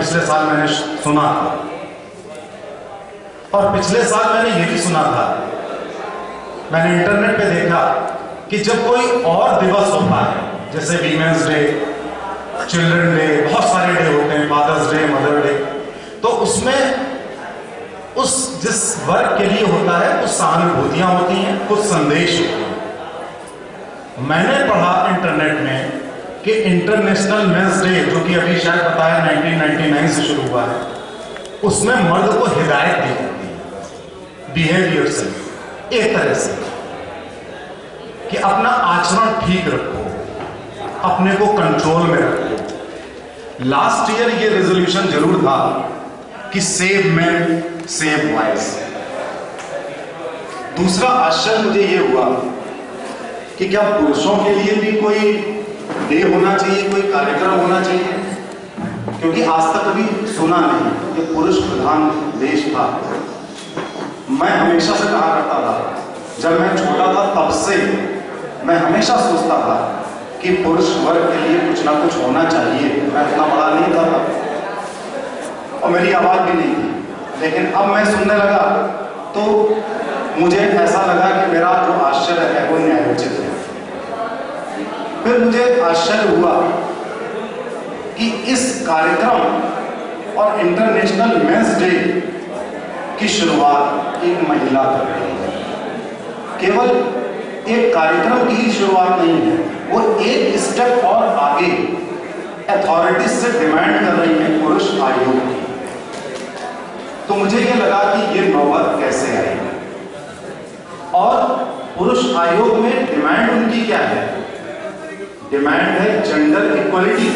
पिछले साल मैंने सुना था, और पिछले साल मैंने ये भी सुना था, मैंने इंटरनेट पे देखा कि जब कोई और दिवस होता है, जैसे वीमेंस डे, चिल्ड्रन डे, बहुत सारे डे होते हैं, फादर्स डे, मदर डे, तो उसमें उस जिस वर्ग के लिए होता है कुछ सहानुभूतियां होती हैं, कुछ संदेश होते हैं। मैंने पढ़ा इंटरनेट में कि इंटरनेशनल मेंस डे, जो कि अभी शायद बताया 1999 से शुरू हुआ है, उसमें मर्द को हिदायत दी जाती है बिहेवियर से, एक तरह से कि अपना आचरण ठीक रखो, अपने को कंट्रोल में रखो। लास्ट ईयर ये रेजोल्यूशन जरूर था कि सेव मेन सेव वॉइस। दूसरा आश्चर्य मुझे ये हुआ कि क्या पुरुषों के लिए भी कोई डे होना चाहिए, कोई कार्यक्रम होना चाहिए, क्योंकि आज तक कभी सुना नहीं। ये पुरुष प्रधान देश था। मैं हमेशा से कहा करता था, जब मैं छोटा था तब से मैं हमेशा सोचता था कि पुरुष वर्ग के लिए कुछ ना कुछ होना चाहिए। मैं इतना बड़ा नहीं था तब, और मेरी आवाज भी नहीं थी, लेकिन अब मैं सुनने लगा तो मुझे ऐसा लगा कि मेरा जो आश्चर्य है वो न्यायोचित है। फिर मुझे आश्चर्य हुआ कि इस कार्यक्रम और इंटरनेशनल मेंस डे की शुरुआत एक महिला कर रही है। केवल एक कार्यक्रम की ही शुरुआत नहीं है, वो एक स्टेप और आगे अथॉरिटीज से डिमांड कर रही है पुरुष आयोग की। तो मुझे ये लगा कि ये नौबत कैसे आई, और पुरुष आयोग में डिमांड उनकी क्या है? डिमांड है जेंडर इक्वलिटी।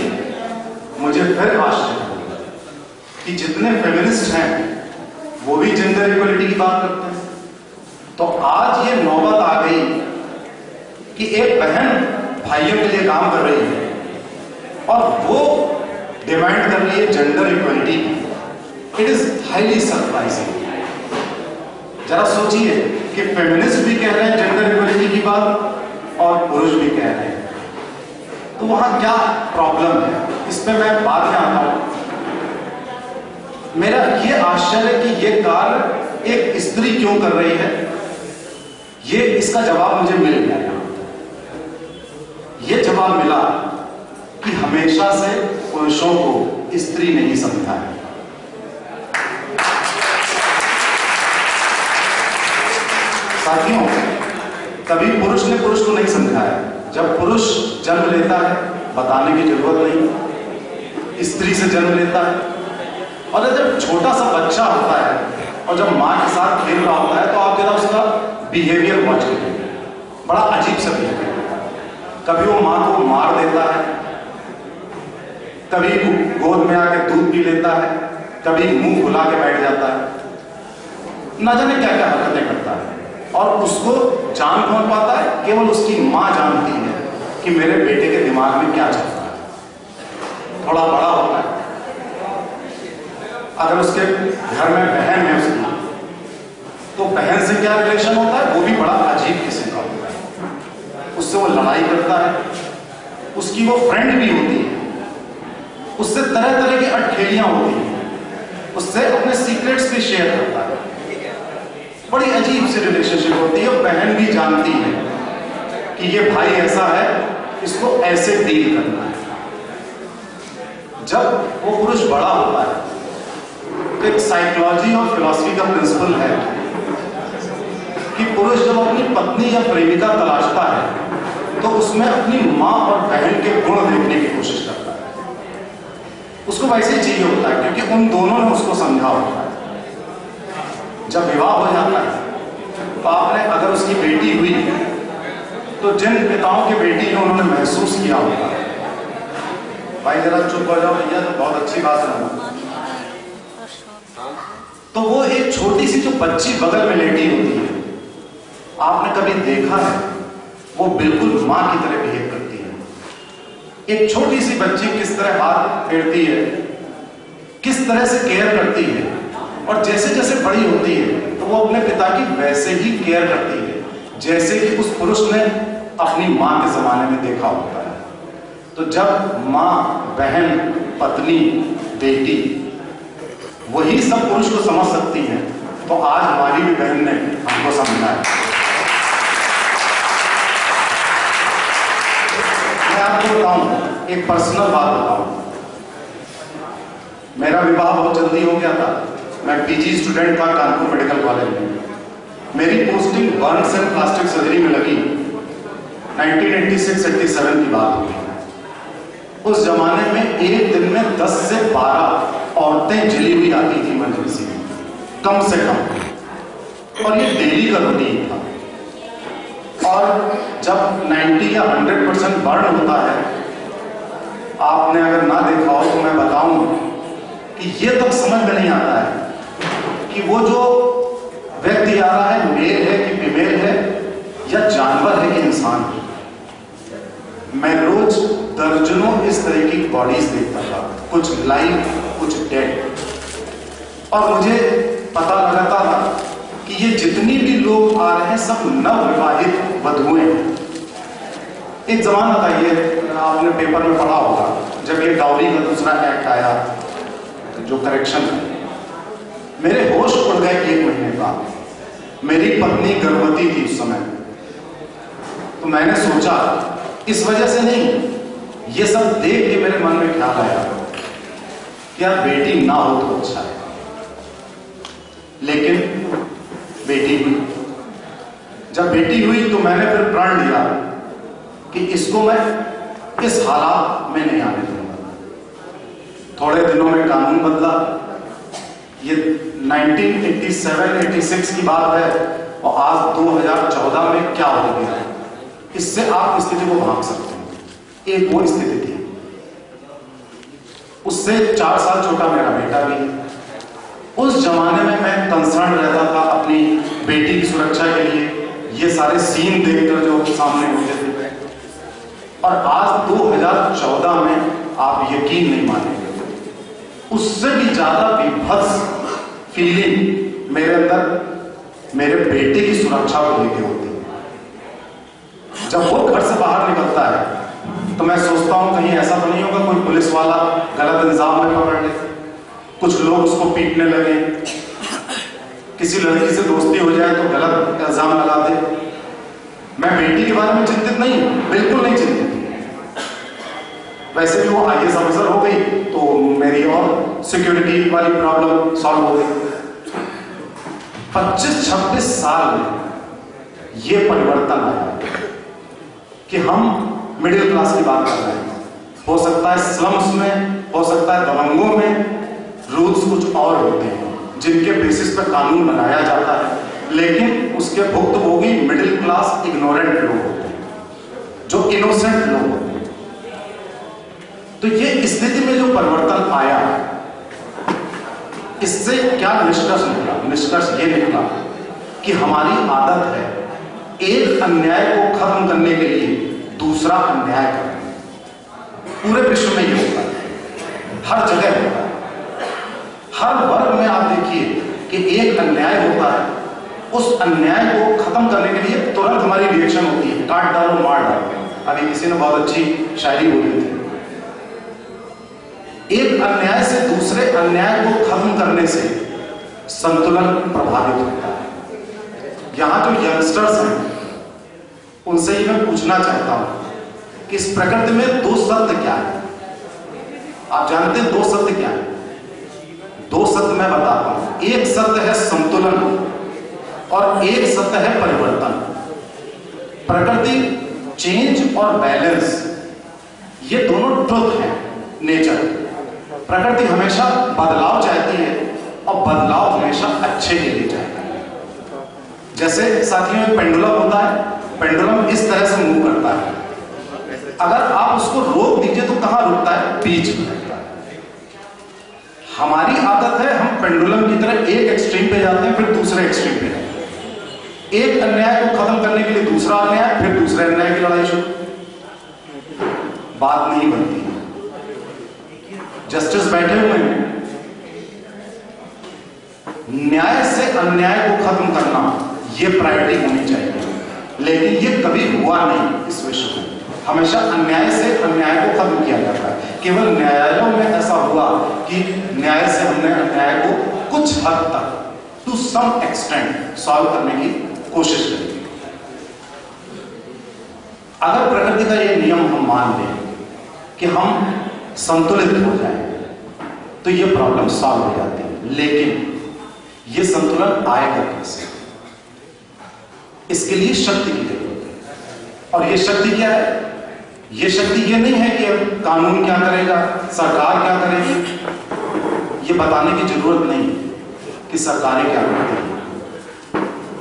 मुझे फिर आश्चर्य हुआ कि जितने फेमिनिस्ट हैं वो भी जेंडर इक्वलिटी की बात करते हैं। तो आज ये नौबत आ गई कि एक बहन भाइयों के लिए काम कर रही है और वो डिमांड कर रही है gender equality. It is highly surprising. जरा सोचिए कि फेमिनिस्ट भी कह रहे हैं जेंडर इक्वलिटी की बात और पुरुष भी कह रहे हैं, तो वहां क्या प्रॉब्लम है? इस पे मैं बाद में आता हूं। मेरा ये आश्चर्य कि ये कार्य एक स्त्री क्यों कर रही है, ये इसका जवाब मुझे मिल गया। ये जवाब मिला कि हमेशा से पुरुषों को स्त्री नहीं समझा है। साथियों, कभी पुरुष ने पुरुष को नहीं समझा है। जब पुरुष जन्म लेता है, बताने की जरूरत नहीं, स्त्री से जन्म लेता है, और जब छोटा सा बच्चा होता है और जब माँ के साथ खेल रहा होता है तो आप जरा उसका बिहेवियर वॉच करिए, बड़ा अजीब सा बिहेवियर। कभी वो माँ को मार देता है, कभी गोद में आके दूध पी लेता है, कभी मुंह फुला के बैठ जाता है, ना जाने क्या क्या हरकतें करता है। और उसको जान कौन पाता है? केवल उसकी माँ जानती है कि मेरे बेटे के दिमाग में क्या चल रहा है। थोड़ा बड़ा होता है, अगर उसके घर में बहन है उसकी, तो बहन से क्या रिलेशन होता है वो भी बड़ा अजीब किस्म का होता है। उससे वो लड़ाई करता है, उसकी वो फ्रेंड भी होती है, उससे तरह तरह की अटखेलियां होती हैं, उससे अपने सीक्रेट्स भी शेयर करता है। बड़ी अजीब सी रिलेशनशिप होती है। बहन भी जानती है कि ये भाई ऐसा है, इसको ऐसे डील करना है। जब वो पुरुष बड़ा होता है तो एक साइकोलॉजी और फिलॉसफी का प्रिंसिपल है कि पुरुष जब अपनी पत्नी या प्रेमिका तलाशता है तो उसमें अपनी माँ और बहन के गुण देखने की कोशिश करता है। उसको वैसे ही चाहिए होता है क्योंकि उन दोनों ने उसको समझा होता है। जब विवाह हो जाता है तो आपने अगर उसकी बेटी हुई तो जिन पिताओं की बेटी है उन्होंने महसूस किया होगा, भाई जरा चुप हो जाओ भैया, तो बहुत अच्छी बात है। तो वो एक छोटी सी जो बच्ची बगल में लेटी होती है, आपने कभी देखा है? वो बिल्कुल मां की तरह बिहेव करती है। एक छोटी सी बच्ची किस तरह हाथ फेरती है, किस तरह से केयर करती है, और जैसे जैसे बड़ी होती है तो वो अपने पिता की वैसे ही केयर करती है जैसे कि उस पुरुष ने अपनी मां के जमाने में देखा होता है। तो जब मां, बहन, पत्नी, बेटी वही सब पुरुष को समझ सकती हैं, तो आज हमारी भी बहन ने हमको समझा है। मैं आपको बताऊं, एक पर्सनल बात बताऊं। मेरा विवाह बहुत जल्दी हो गया था। मैं पीजी स्टूडेंट था कानपुर मेडिकल कॉलेज में। मेरी posting Burns and plastic surgery में लगी 1986-87 की बात होगी। उस जमाने में एक दिन में 10 से 12 औरतें जली हुई आती थी इमरजेंसी में, कम से कम, और ये डेली का रूटीन था। और जब 90 या 100% बर्न होता है, आपने अगर ना देखा हो तो मैं बताऊं कि ये तक समझ में नहीं आता है कि वो जो व्यक्ति आ रहा है मेल है कि फीमेल है, या जानवर है कि इंसान है। मैं रोज दर्जनों इस तरह की बॉडीज देखता था, कुछ लाइव कुछ डेड, और मुझे पता लगाता था कि ये जितनी भी लोग आ रहे हैं सब नवविवाहित वधुएं हैं। एक जमाना था, ये आपने पेपर में पढ़ा होगा, जब ये डाउरी का दूसरा एक्ट आया, जो करेक्शन है, मेरे होश उड़ गए 1 महीने बाद। मेरी पत्नी गर्भवती थी उस समय। तो मैंने सोचा, इस वजह से नहीं, ये सब देख के मेरे मन में ख्याल आया कि यार बेटी ना हो तो अच्छा है। लेकिन बेटी हुई। जब बेटी हुई तो मैंने फिर प्रण लिया कि इसको मैं इस हालात में नहीं आने दूंगा। थोड़े दिनों में कानून बदला। ये 1987-86 की बात है, और आज 2014 में क्या हो गया है, इससे आप स्थिति को भांप सकते हैं। एक वो स्थिति थी। उससे 4 साल छोटा मेरा बेटा भी है। उस जमाने में मैं कंसर्न रहता था अपनी बेटी की सुरक्षा के लिए, ये सारे सीन देखकर जो सामने होते थे। और आज 2014 में आप यकीन नहीं मानेंगे, उससे भी ज्यादा विभत्स फीलिंग मेरे अंदर मेरे बेटे की सुरक्षा को लेकर होती है। जब वो घर से बाहर निकलता है तो मैं सोचता हूं कहीं ऐसा तो नहीं होगा कोई पुलिस वाला गलत इल्जाम में पकड़ ले, कुछ लोग उसको पीटने लगे, किसी लड़की से दोस्ती हो जाए तो गलत इल्जाम लगा दे। मैं बेटी के बारे में चिंतित नहीं, बिल्कुल नहीं चिंतित। वैसे भी वो IAS ऑफिसर हो गई तो मेरी और सिक्योरिटी वाली प्रॉब्लम सॉल्व हो गई। 25-26 साल में ये परिवर्तन आया कि हम मिडिल क्लास की बात कर रहे हैं। हो सकता है स्लम्स में, हो सकता है दबंगों में रूल्स कुछ और होते हैं जिनके बेसिस पर कानून बनाया जाता है, लेकिन उसके भुक्तभोगी मिडिल क्लास इग्नोरेंट लोग होते हैं, जो इनोसेंट लोग होते हैं। तो ये स्थिति में जो परिवर्तन आया, इससे क्या निष्कर्ष निकला? निष्कर्ष ये निकला कि हमारी आदत है एक अन्याय को खत्म करने के लिए दूसरा अन्याय करना। पूरे विश्व में ये होता है, हर जगह होता है। हर वर्ग में आप देखिए कि एक अन्याय होता है, उस अन्याय को खत्म करने के लिए तुरंत हमारी रिएक्शन होती है, काट डालो मार डालो। अभी किसी ने बहुत अच्छी शायरी बोली थी, एक अन्याय से दूसरे अन्याय को खत्म करने से संतुलन प्रभावित होता है। यहां जो यंगस्टर्स हैं उनसे ही मैं पूछना चाहता हूं कि इस प्रकृति में 2 सत्य क्या है? आप जानते हैं 2 सत्य क्या है? 2 सत्य मैं बताता हूं। एक सत्य है संतुलन और एक सत्य है परिवर्तन। प्रकृति, चेंज और बैलेंस, ये दोनों ट्रुथ है नेचर। प्रकृति हमेशा बदलाव चाहती है और बदलाव हमेशा अच्छे के लिए चाहती है। जैसे साथियों एक पेंडुलम होता है, पेंडुलम इस तरह से मूव करता है। अगर आप उसको रोक दीजिए तो कहां रुकता है? बीच में रुकता है। हमारी आदत है हम पेंडुलम की तरह एक एक्सट्रीम पे जाते हैं, फिर दूसरे एक्सट्रीम पे जाते हैं। एक अन्याय को खत्म करने के लिए दूसरा अन्याय, फिर दूसरे अन्याय की लड़ाई शुरू। बात नहीं बनती। जस्टिस बैठे हुए हैं, न्याय से अन्याय को खत्म करना यह प्रायोरिटी होनी चाहिए, लेकिन यह कभी हुआ नहीं इस विश्व में। हमेशा अन्याय से अन्याय को खत्म किया जाता है। केवल न्यायालयों में ऐसा हुआ कि न्याय से हमने अन्याय को कुछ हद तक, टू सम एक्सटेंट, सॉल्व करने की कोशिश करी। अगर प्रकृति का ये नियम हम मान लें कि हम संतुलित हो जाएं, तो ये प्रॉब्लम सॉल्व हो जाती है। लेकिन ये संतुलन आएगा कैसे? इसके लिए शक्ति की जरूरत है। और ये शक्ति क्या है? ये शक्ति ये नहीं है कि अब कानून क्या करेगा, सरकार क्या करेगी। ये बताने की जरूरत नहीं कि सरकारें क्या करती हैं,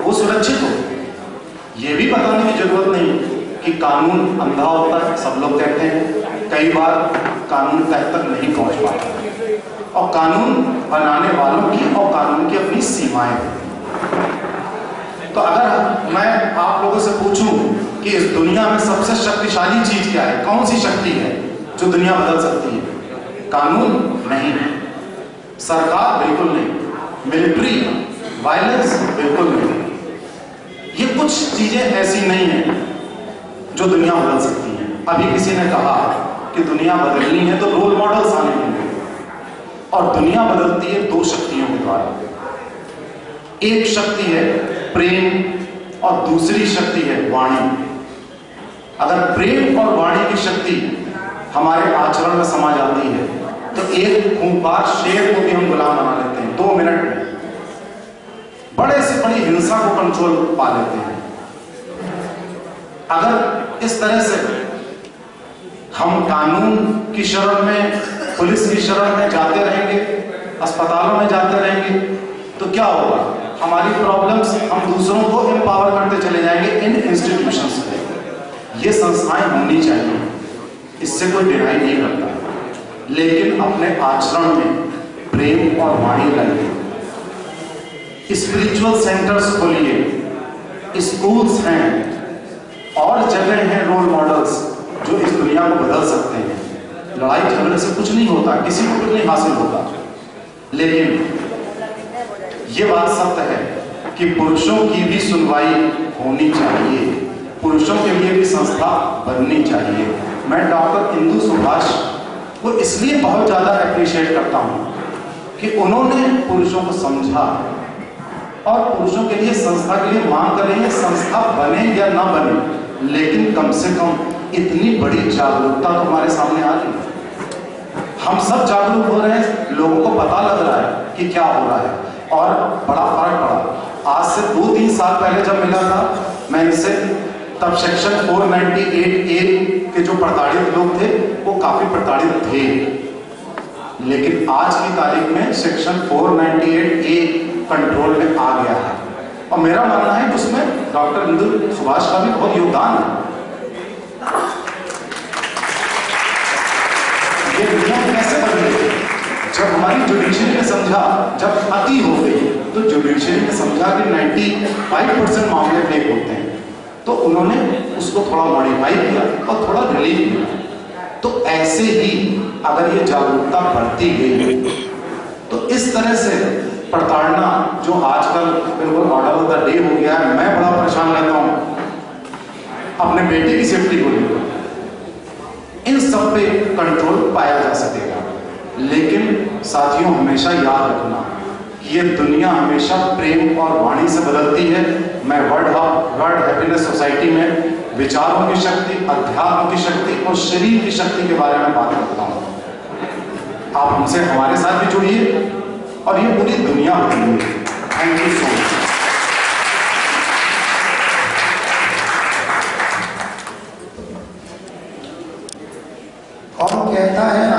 वो सुरक्षित हो। ये भी बताने की जरूरत नहीं कि कानून अंधा होता है, सब लोग कहते हैं। कई बार कानून तक नहीं पहुंच पाता, और कानून बनाने वालों की और कानून की अपनी सीमाएं हैं। तो अगर मैं आप लोगों से पूछूं कि इस दुनिया में सबसे शक्तिशाली चीज क्या है, कौन सी शक्ति है जो दुनिया बदल सकती है? कानून नहीं, सरकार बिल्कुल नहीं, मिलिट्री वायलेंस बिल्कुल नहीं। ये कुछ चीजें ऐसी नहीं है जो दुनिया बदल सकती है। अभी किसी ने कहा कि दुनिया बदलनी है तो रोल मॉडल्स आने होंगे, और दुनिया बदलती है दो शक्तियों के द्वारा। एक शक्ति है प्रेम और दूसरी शक्ति है वाणी। अगर प्रेम और वाणी की शक्ति हमारे आचरण में समा जाती है तो एक खूंखार शेर को भी हम गुलाम बना लेते हैं 2 मिनट में। बड़े से बड़ी हिंसा को कंट्रोल पा लेते हैं। अगर इस तरह से हम कानून की शरण में, पुलिस की शरण में जाते रहेंगे, अस्पतालों में जाते रहेंगे, तो क्या होगा? हमारी प्रॉब्लम्स हम दूसरों को एम्पावर करते चले जाएंगे इन इंस्टीट्यूशंस में। ये संस्थाएं होनी चाहिए, इससे कोई डिनाई नहीं करता, लेकिन अपने आचरण में प्रेम और वाणी लाइए। स्पिरिचुअल सेंटर्स खोलिए, स्कूल्स हैं और जगह हैं रोल मॉडल्स जो इस दुनिया को बदल सकते हैं। लड़ाई झगड़े से कुछ नहीं होता, किसी को कुछ नहीं हासिल होता, लेकिन ये बात सत्य है कि पुरुषों की भी सुनवाई होनी चाहिए, पुरुषों के लिए भी संस्था बननी चाहिए। मैं डॉक्टर इंदु सुभाष को इसलिए बहुत ज्यादा अप्रिशिएट करता हूं कि उन्होंने पुरुषों को समझा और पुरुषों के लिए संस्था के लिए मांग कर रही है। संस्था बने या ना बने, लेकिन कम से कम इतनी बड़ी जागरूकता तो हमारे सामने आ रही है। हम सब जागरूक हो रहे हैं, लोगों को पता लग रहा है कि क्या हो रहा है, और बड़ा फर्क पड़ा। आज से 2-3 साल पहले जब मिला था मैं इनसे, तब सेक्शन 498A के जो प्रताड़ित लोग थे वो काफी प्रताड़ित थे, लेकिन आज की तारीख में सेक्शन 498A कंट्रोल में आ गया है। और मेरा मानना है कि उसमें डॉक्टर इंदु सुभाष का भी बहुत योगदान है। ये दुनिया कैसे बदली? जब हमारी जुडिशरी ने समझा, जब अति हो गई, तो जुडिशरी ने समझा कि 95% मामले फेक होते हैं, तो उन्होंने उसको थोड़ा मॉडिफाई किया और थोड़ा रिलीफ किया। तो ऐसे ही अगर ये जागरूकता बढ़ती गई तो इस तरह से प्रताड़ना जो आजकल बिल्कुल ऑर्डर ऑफ द डे हो गया है, मैं बड़ा परेशान रहता हूं अपने बेटे की सेफ्टी को लेकर, इन सब पे कंट्रोल पाया जा सकेगा। लेकिन साथियों, हमेशा याद रखना कि ये दुनिया हमेशा प्रेम और वाणी से बदलती है। मैं वर्ल्ड हैप्पीनेस सोसाइटी में विचारों की शक्ति, अध्यात्म की शक्ति और शरीर की शक्ति के बारे में बात करता हूं। आप हमसे, हमारे साथ भी जुड़िए और ये पूरी दुनिया बदलेगी। Thank you so much. कौन कहता है